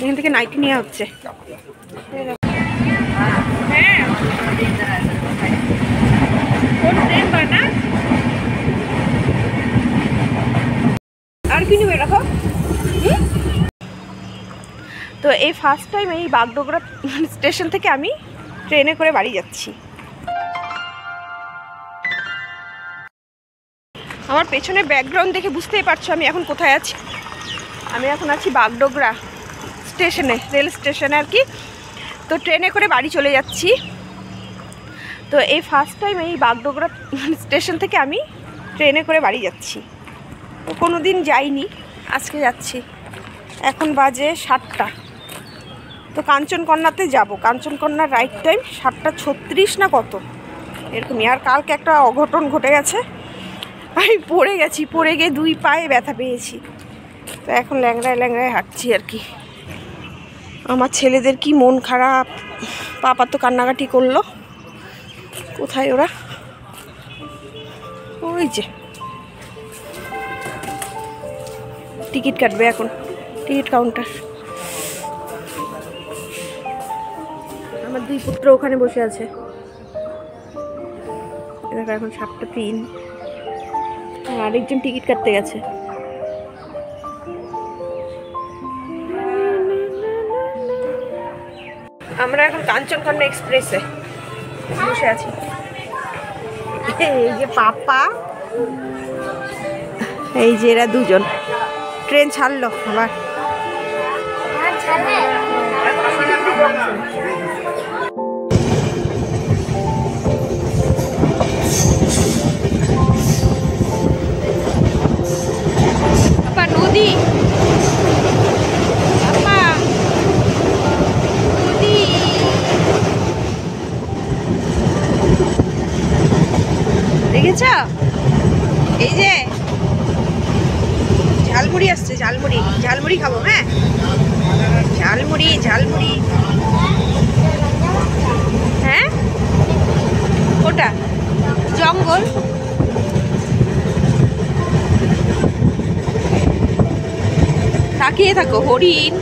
এখান থেকে নাইটি নেওয়া হচ্ছে। আর কি নেবে রাখো। তো এই ফার্স্ট টাইম এই বাগডোগরা স্টেশন থেকে আমি ট্রেনে করে বাড়ি যাচ্ছি। আমার পেছনে ব্যাকগ্রাউন্ড দেখে বুঝতেই পারছো আমি এখন কোথায় আছি। আমি এখন আছি বাগডোগরা স্টেশনে, রেল স্টেশনে আর কি। তো ট্রেনে করে বাড়ি চলে যাচ্ছি। তো এই ফার্স্ট টাইম এই বাগডোগরা স্টেশন থেকে আমি ট্রেনে করে বাড়ি যাচ্ছি। তো কোনো দিন যাইনি, আজকে যাচ্ছি। এখন বাজে 7টা। তো কাঞ্চনকন্যাতে যাব। কাঞ্চনকন্যার রাইট টাইম 7:36 না কত এরকমই। আর কালকে একটা অঘটন ঘটে গেছে, আমি পড়ে গেছি, পড়ে গিয়ে 2 পায়ে ব্যথা পেয়েছি। তো এখন ল্যাংড়ায় ল্যাংড়ায় হাঁটছি আর কি। আমার ছেলেদের কি মন খারাপ, পাপা তো কান্নাকাটি করলো। কোথায় ওরা? ওই যে টিকিট কাটবে এখন, টিকিট কাউন্টার। আমার 2 পুত্র ওখানে বসে আছে। দেখো এখন 7:03। আরেকজন টিকিট কাটতে গেছে। আমরা এখন কাঞ্চনকন্যা এক্সপ্রেসে বসে আছি। এই যে পাপা, এই যে এরা দুজন। ট্রেন ছাড়লো আবার। নদী, দেখেছ? এই যে ঝালমুড়ি আসছে, ঝালমুড়ি। ঝালমুড়ি খাবো। হ্যাঁ, ঝালমুড়ি, ঝালমুড়ি। হ্যাঁ, ওটা জঙ্গল। তাকিয়ে থাকো। হরিণ,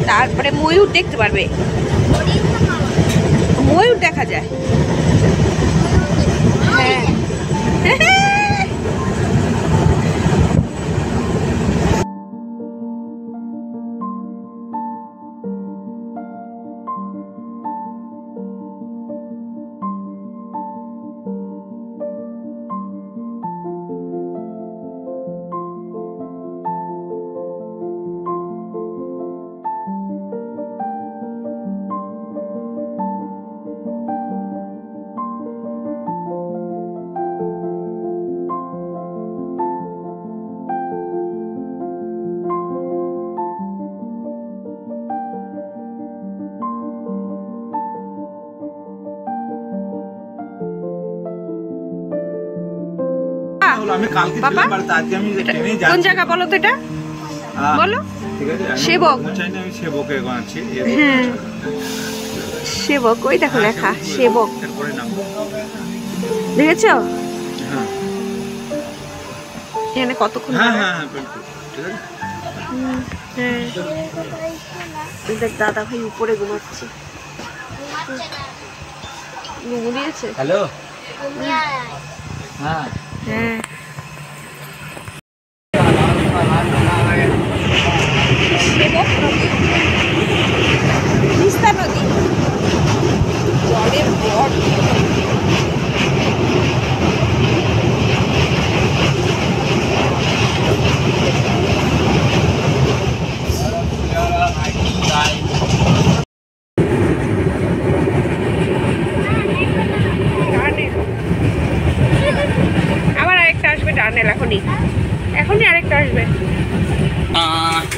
তারপরে ময়ূর দেখতে পারবে। ময়ূর দেখা যায়। হ্যাঁ কোন জায়গা বলো তো? এটা বলো। সেবক, সেবক। ওই দেখো লেখা সেবক, দেখেছ? এখানে কতক্ষণ। দেখ দাদা ভাই উপরে ঘুমাচ্ছে। ঘুমু দিয়েছে। হ্যালো। হ্যাঁ হ্যাঁ। সেবক নদী, তিস্তা নদী, জলের বট। আবার আরেকটা আসবে টানেল। এখনই আরেকটা আসবে।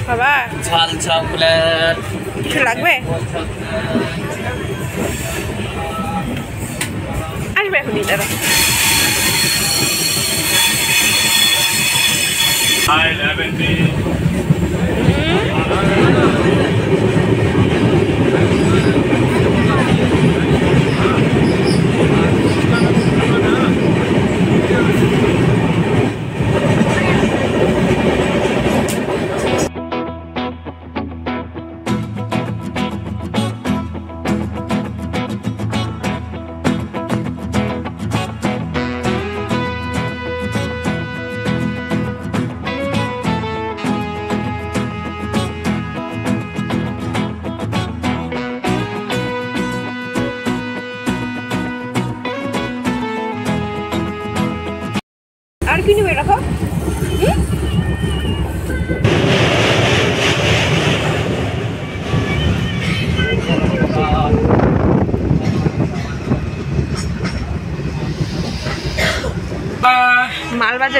বাবা ঝাল চকলেট কিছু লাগবে? আসবে এখনই দাদা।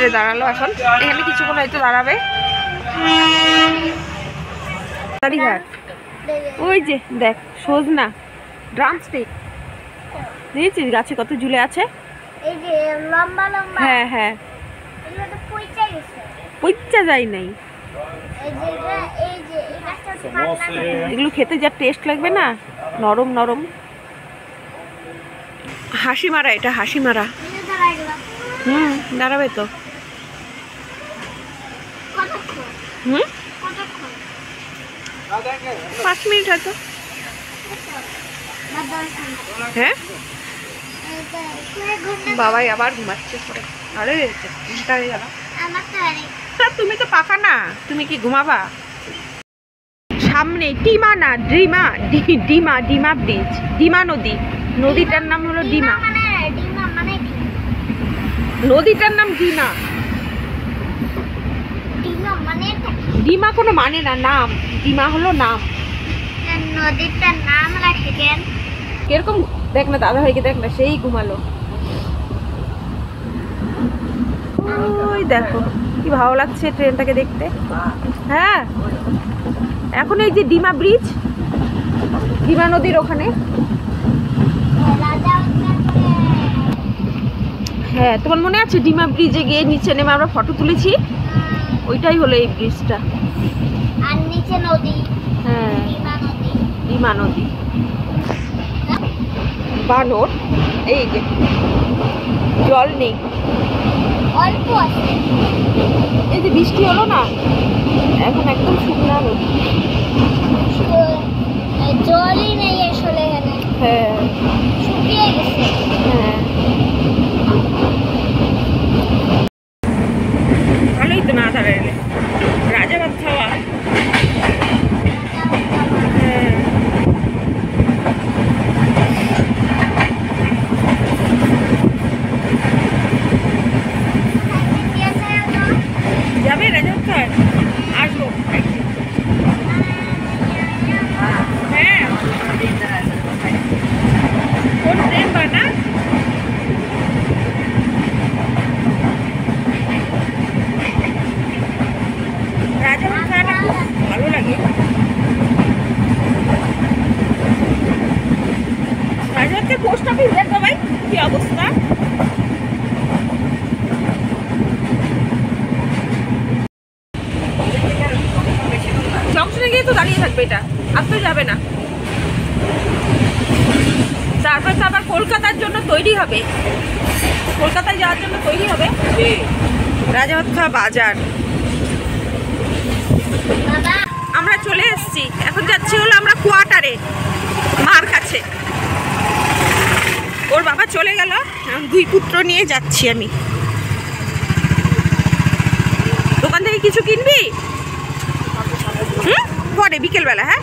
করে দাঁড়ালো, এখন এখানে কিছুক্ষণ হয়তো দাঁড়াবে। ওই যে দেখ সজনা ড্রামস্টিক দেখেছিস গাছে কত ঝুলে আছে। হ্যাঁ হ্যাঁ পইচা যায় নাই, এগুলো খেতে যা টেস্ট লাগবে না, নরম নরম। হাসি মারা, এটা হাসি মারা। দাঁড়াবে তো। 5 মিনিট হয়তো। হ্যাঁ বাবাই আবার ঘুমাচ্ছে পরে। আরে তুমি তো পাকা না, তুমি কি ঘুমাবা? সামনে ডিমা না ডিমা, ডিমা ডিমা ব্রিজ, ডিমা নদী। নদীটার নাম হলো ডিমা, নদীটার নাম ডিমা। ডিমা কোনো মানে না, নাম। ডিমা হলো নাম। নদীটার নাম রাখে কেন? কিরকম দেখ না দাদা ভাইকে, দেখ না সেই ঘুমালো। ওই দেখো কি ভালো লাগছে ট্রেনটাকে দেখতে। হ্যাঁ এখন এই যে ডিমা ব্রিজ, ডিমা নদীর ওখানে। হ্যাঁ তোমার মনে আছে ডিমা ব্রিজে গিয়ে নিচে নেমে আমরা ফটো তুলেছি? ওইটাই হলো এই ব্রিজটা। আর নিচে নদী। হ্যাঁ ডিমা নদী। বানর এই যে জল নেই, অল্প আছে। এই যে বৃষ্টি হলো না, এখন একদম শুকনা নদী, জলই নেই আসলে এখানে। হ্যাঁ শুকিয়ে গেছে। হ্যাঁ ভালোই তো না দাঁড়ালে রাজা ভাত খাওয়া। যাবে রাজা ভাত? আসবো। হ্যাঁ কোন ট্রেন বানা? রাজা ভাত খাওয়াটা খুব ভালো লাগে। রাজা ভাতের পোস্ট অফিস দেখো ভাই কি অবস্থা। জংশনে গিয়ে তো দাঁড়িয়ে থাকবে, এটা আর তো যাবে না। তারপর তো আবার কলকাতার জন্য তৈরি হবে, কলকাতায় যাওয়ার জন্য তৈরি হবে। রাজাভাতখা বাজার আমরা চলে এসেছি, এখন যাচ্ছি হলো আমরা কোয়ার্টারে মার কাছে। ওর বাবা চলে গেল, এখন 2 পুত্র নিয়ে যাচ্ছি আমি। দোকান থেকে কিছু কিনবি? পরে বিকেলবেলা। হ্যাঁ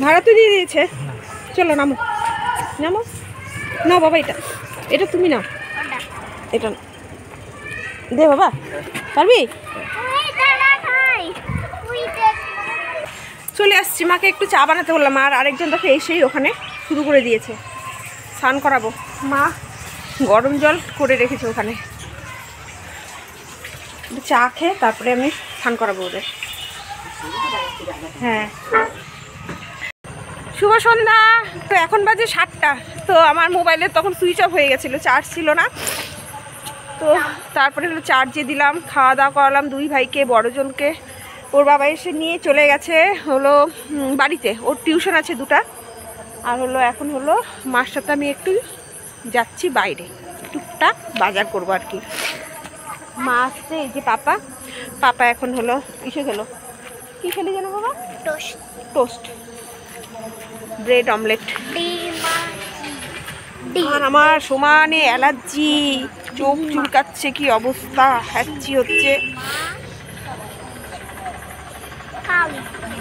ভাড়া তো দিয়ে দিয়েছে, চলো নামো নামো। না বাবা এটা, এটা তুমি নাও, এটা দে বাবা, পারবি? চলে আসছি, মাকে একটু চা বানাতে বললাম, আর আরেকজন দেখে এসেই ওখানে শুরু করে দিয়েছে স্নান করাবো। মা গরম জল করে রেখেছে ওখানে, চা খেয়ে তারপরে আমি স্নান করাবো ওদের। হ্যাঁ শুভ সন্ধ্যা। তো এখন বাজে 7টা। তো আমার মোবাইলে তখন সুইচ অফ হয়ে গেছিলো, চার্জ ছিল না। তো তারপরে হলো চার্জে দিলাম, খাওয়া দাওয়া করালাম 2 ভাইকে, বড়জনকে ওর বাবা এসে নিয়ে চলে গেছে হলো বাড়িতে, ওর টিউশন আছে 2টা। আর হলো এখন হলো মার সাথে আমি একটু যাচ্ছি বাইরে, টুকটাক বাজার করবো আর কি। মা আসছে, এই যে পাপা, পাপা এখন হলো কিসে গেলো, কি খেলি জানো বাবা? Toast, toast bread omelette. আর আমার সমানে অ্যালার্জি, চোখ চুলকাচ্ছে, কি অবস্থা, হ্যাচি হচ্ছে।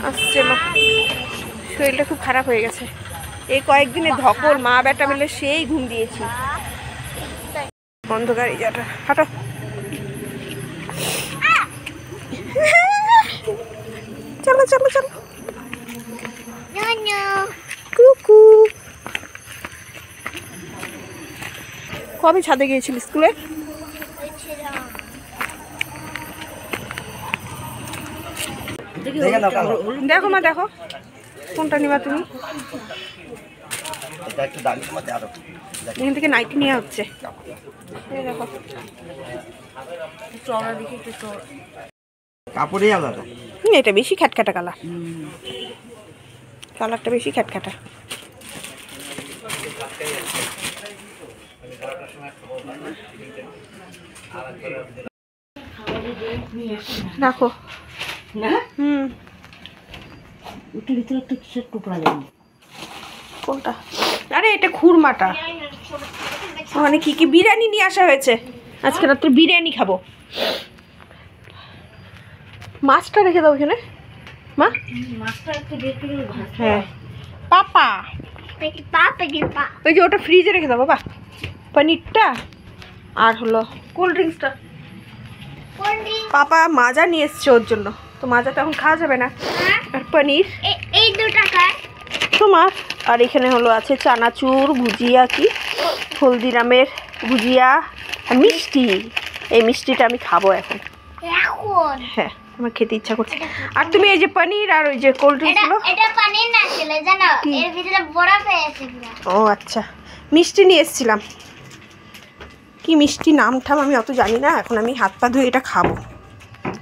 আসছে মা, শরীরটা খুব খারাপ হয়ে গেছে এই কয়েকদিনে, ধকল মা বেটা মিলে সেই ঘুম দিয়েছি। অন্ধকার এই জায়গাটা, হাঁটো। চলো চলো চলো, কুকু। কবে ছাদে গিয়েছিলি স্কুলে? দেখো মা, দেখো কোনটা নিবা তুমি? এখান থেকে নাইটি নেওয়া হচ্ছে। দেখো কাপড়ই আলাদা। এটা বেশি খ্যাটখ্যাটা কালার, কালারটা বেশি খ্যাটখ্যাটা। রাখো। কোনটা? আরে এটা খুরমাটা। মানে কি কি বিরিয়ানি নিয়ে আসা হয়েছে, আজকে রাত্রে বিরিয়ানি খাবো। মাছটা রেখে দাও এখানে মা। হ্যাঁ পাপা, ওই যে ওটা ফ্রিজে রেখে দাও বাবা, পনিরটা আর হলো কোল্ড ড্রিঙ্কসটা। পাপা মাজা নিয়ে এসছে ওর জন্য, তো মাজাটা এখন খাওয়া যাবে না। আর পনির এই 2 টাকার তোমার। আর এখানে হলো আছে চানাচুর, ভুজিয়া, কি হলদিরামের ভুজিয়া আর মিষ্টি। এই মিষ্টিটা আমি খাবো এখন। হ্যাঁ আমার খেতে ইচ্ছা করছে। আর তুমি এই যে পনির আর ওই যে কোল্ড ড্রিঙ্কস গুলো। এটা পনির না ছিল জানো, এর ভিতরে বরফ আছে পুরো। ও আচ্ছা, মিষ্টি নিয়ে এসেছিলাম। কি মিষ্টি নাম ঠাম আমি অত জানি না, এখন আমি হাত পা ধুয়ে এটা খাবো।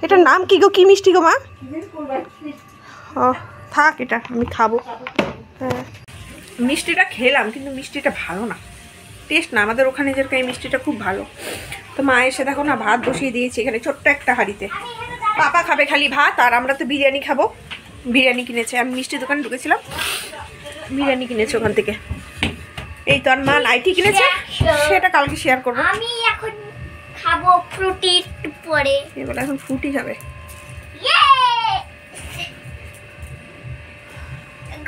এটার নাম কি গো, কি মিষ্টি গো মা? ও থাক, এটা আমি খাবো। হ্যাঁ মিষ্টিটা খেলাম কিন্তু মিষ্টিটা ভালো না, টেস্ট না। আমাদের ওখানে যেরকম এই মিষ্টিটা খুব ভালো। তো মা এসে দেখো না ভাত বসিয়ে দিয়েছি এখানে ছোট্ট একটা হাঁড়িতে। পাপা খাবে খালি ভাত, আর আমরা তো বিরিয়ানি খাবো। বিরিয়ানি কিনেছে, আমি মিষ্টি দোকানে ঢুকেছিলাম, বিরিয়ানি কিনেছে ওখান থেকে। এই তো আর মা নাইটি কিনেছে, সেটা কালকে শেয়ার করবো। আমি এখন খাবো ফ্রুটি একটু পরে। এগুলো এখন ফ্রুটি খাবে।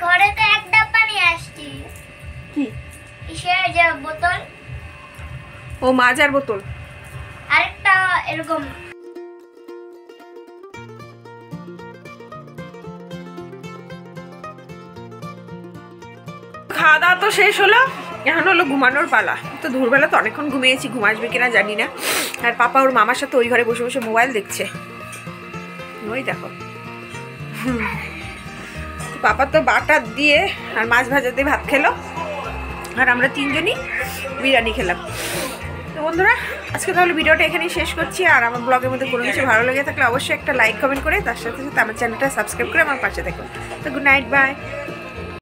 ঘরে তো এক ডাব্বা নিয়ে আসছি। কি? কিসের যে বোতল? ও মাজার বোতল। আরেকটা এরকম। খাওয়া দাওয়া তো শেষ হলো, এখন হলো ঘুমানোর পালা। তো দুপুরবেলা তো অনেকক্ষণ ঘুমিয়েছি, ঘুম আসবে কিনা জানি না। আর পাপা ওর মামার সাথে ওই ঘরে বসে বসে মোবাইল দেখছে, ওই দেখো। পাপা তো বাটার দিয়ে আর মাছ ভাজা দিয়ে ভাত খেলো, আর আমরা তিনজনই বিরিয়ানি খেলাম। তো বন্ধুরা আজকে তাহলে ভিডিওটা এখানেই শেষ করছি। আর আমার ব্লগের মধ্যে কোনো কিছু ভালো লেগে থাকলে অবশ্যই একটা লাইক কমেন্ট করে, তার সাথে সাথে আমার চ্যানেলটা সাবস্ক্রাইব করে আমার পাশে দেখো। তো গুড নাইট, বাই।